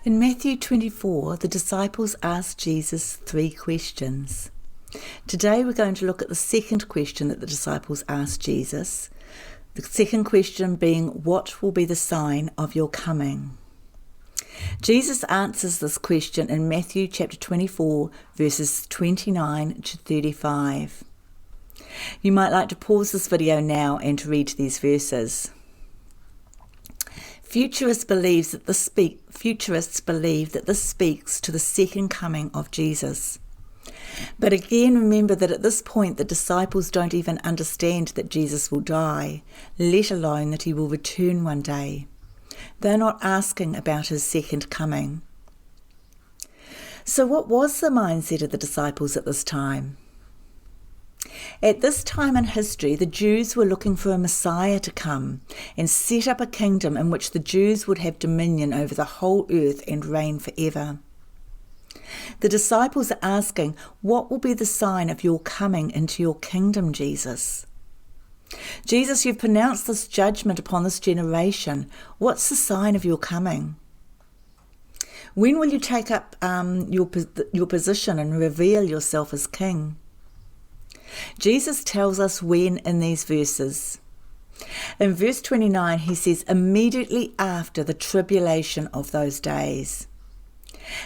In Matthew 24, the disciples asked Jesus 3 questions. Today we're going to look at the second question that the disciples asked Jesus. The second question being, what will be the sign of your coming? Jesus answers this question in Matthew chapter 24, verses 29 to 35. You might like to pause this video now and read these verses. Futurists believe that this speaks to the second coming of Jesus. But again, remember that at this point the disciples don't even understand that Jesus will die, let alone that he will return one day. They're not asking about his second coming. So what was the mindset of the disciples at this time? At this time in history, the Jews were looking for a Messiah to come and set up a kingdom in which the Jews would have dominion over the whole earth and reign forever. The disciples are asking, what will be the sign of your coming into your kingdom, Jesus? Jesus, you've pronounced this judgment upon this generation. What's the sign of your coming? When will you take up your position and reveal yourself as king? Jesus tells us when in these verses. In verse 29, he says, immediately after the tribulation of those days.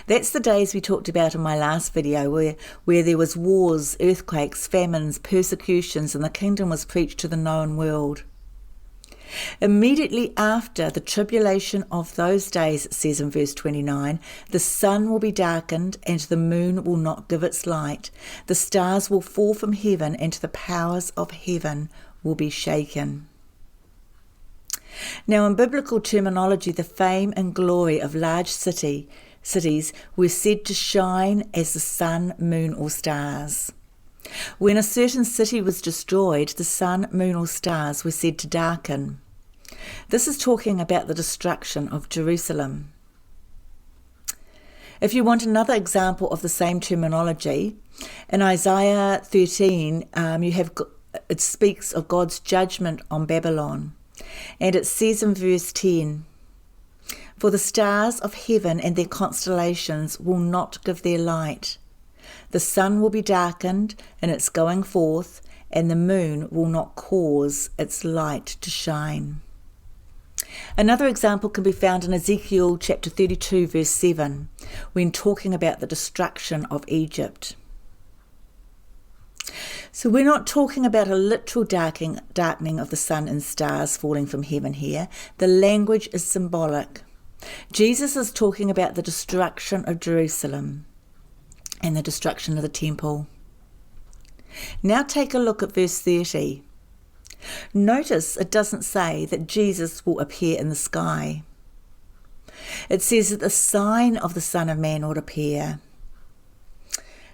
That's the days we talked about in my last video, where there was wars, earthquakes, famines, persecutions, and the kingdom was preached to the known world. Immediately after the tribulation of those days, it says in verse 29, the sun will be darkened and the moon will not give its light. The stars will fall from heaven and the powers of heaven will be shaken. Now, in biblical terminology, the fame and glory of large cities were said to shine as the sun, moon, or stars. When a certain city was destroyed, the sun, moon, or stars were said to darken. This is talking about the destruction of Jerusalem. If you want another example of the same terminology, in Isaiah 13, it speaks of God's judgment on Babylon. And it says in verse 10, for the stars of heaven and their constellations will not give their light. The sun will be darkened in its going forth, and the moon will not cause its light to shine. Another example can be found in Ezekiel chapter 32, verse 7, when talking about the destruction of Egypt. So we're not talking about a literal darkening of the sun and stars falling from heaven here. The language is symbolic. Jesus is talking about the destruction of Jerusalem and the destruction of the temple. Now take a look at verse 30. Notice it doesn't say that Jesus will appear in the sky. It says that the sign of the Son of Man would appear.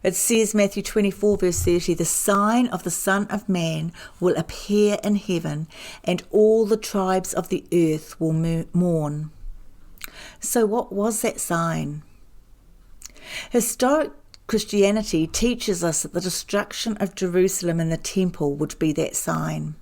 It says, Matthew 24, verse 30, the sign of the Son of Man will appear in heaven, and all the tribes of the earth will mourn. So what was that sign? Historic Christianity teaches us that the destruction of Jerusalem and the temple would be that sign.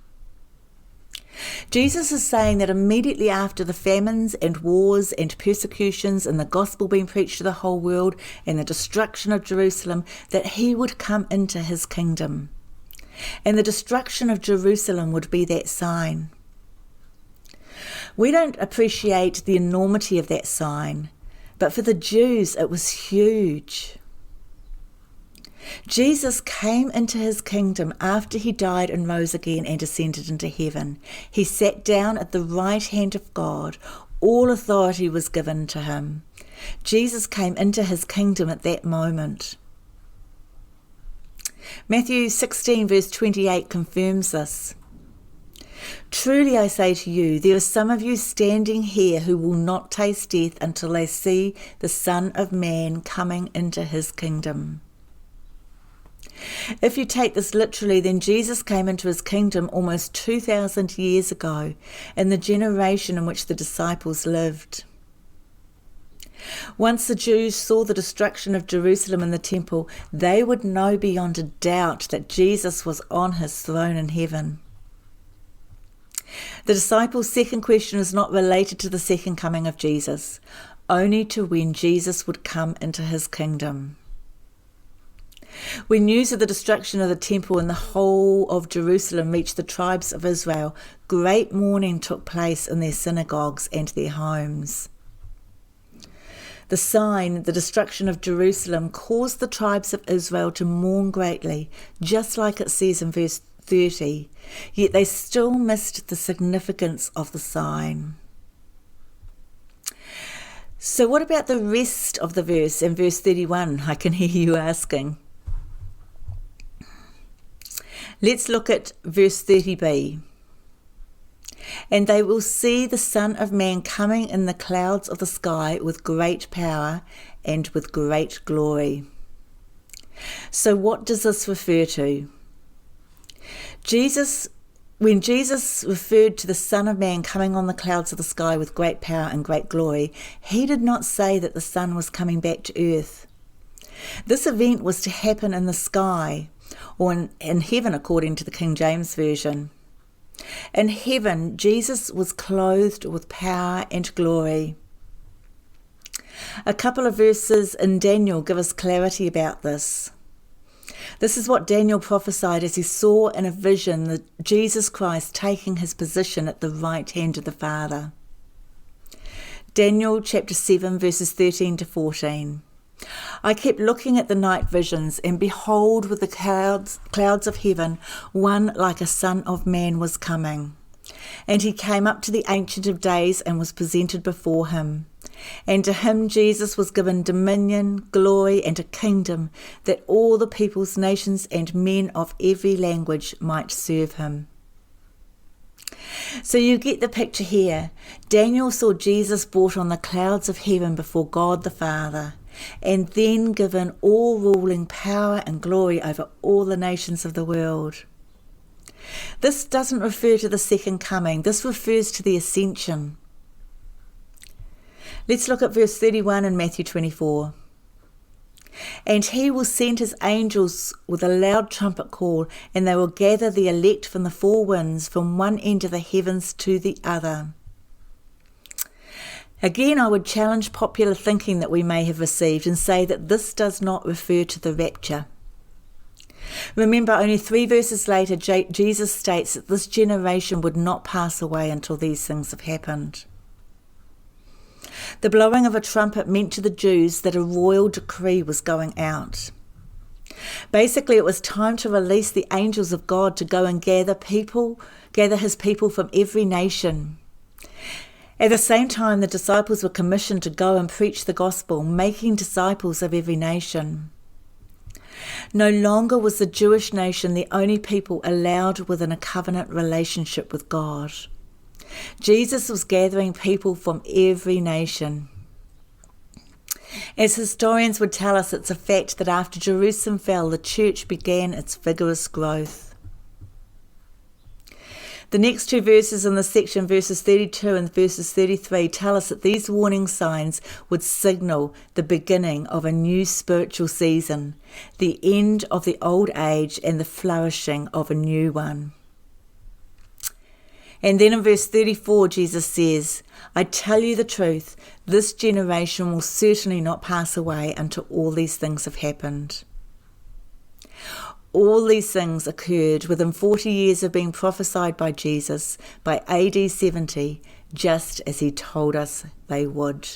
Jesus is saying that immediately after the famines and wars and persecutions and the gospel being preached to the whole world and the destruction of Jerusalem, that he would come into his kingdom. And the destruction of Jerusalem would be that sign. We don't appreciate the enormity of that sign, but for the Jews it was huge. Jesus came into his kingdom after he died and rose again and ascended into heaven. He sat down at the right hand of God. All authority was given to him. Jesus came into his kingdom at that moment. Matthew 16 verse 28 confirms this. Truly I say to you, there are some of you standing here who will not taste death until they see the Son of Man coming into his kingdom. If you take this literally, then Jesus came into his kingdom almost 2,000 years ago, in the generation in which the disciples lived. Once the Jews saw the destruction of Jerusalem and the temple, they would know beyond a doubt that Jesus was on his throne in heaven. The disciples' second question is not related to the second coming of Jesus. only to when Jesus would come into his kingdom. When news of the destruction of the temple and the whole of Jerusalem reached the tribes of Israel, great mourning took place in their synagogues and their homes. The sign, the destruction of Jerusalem, caused the tribes of Israel to mourn greatly, just like it says in verse 30, yet they still missed the significance of the sign. So what about the rest of the verse in verse 31? I can hear you asking. Let's look at verse 30b. And they will see the Son of Man coming in the clouds of the sky with great power and with great glory. So what does this refer to? When Jesus referred to the Son of Man coming on the clouds of the sky with great power and great glory, he did not say that the Son was coming back to earth. This event was to happen in the sky, or in heaven according to the King James Version. In heaven, Jesus was clothed with power and glory. A couple of verses in Daniel give us clarity about this. This is what Daniel prophesied as he saw in a vision Jesus Christ taking his position at the right hand of the Father. Daniel chapter 7 verses 13 to 14. I kept looking at the night visions, and behold, with the clouds of heaven, one like a son of man was coming. And he came up to the Ancient of Days and was presented before him. And to him Jesus was given dominion, glory, and a kingdom, that all the peoples, nations, and men of every language might serve him. So you get the picture here. Daniel saw Jesus brought on the clouds of heaven before God the Father, and then given all ruling power and glory over all the nations of the world. This doesn't refer to the second coming. This refers to the ascension. Let's look at verse 31 in Matthew 24. And he will send his angels with a loud trumpet call, and they will gather the elect from the four winds, from one end of the heavens to the other. Again, I would challenge popular thinking that we may have received and say that this does not refer to the rapture. Remember, only 3 verses later, Jesus states that this generation would not pass away until these things have happened. The blowing of a trumpet meant to the Jews that a royal decree was going out. Basically, it was time to release the angels of God to go and gather his people from every nation. At the same time, the disciples were commissioned to go and preach the gospel, making disciples of every nation. No longer was the Jewish nation the only people allowed within a covenant relationship with God. Jesus was gathering people from every nation. As historians would tell us, it's a fact that after Jerusalem fell, the church began its vigorous growth. The next 2 verses in this section, verses 32 and verses 33, tell us that these warning signs would signal the beginning of a new spiritual season, the end of the old age and the flourishing of a new one. And then in verse 34, Jesus says, I tell you the truth, this generation will certainly not pass away until all these things have happened. All these things occurred within 40 years of being prophesied by Jesus by AD 70, just as he told us they would.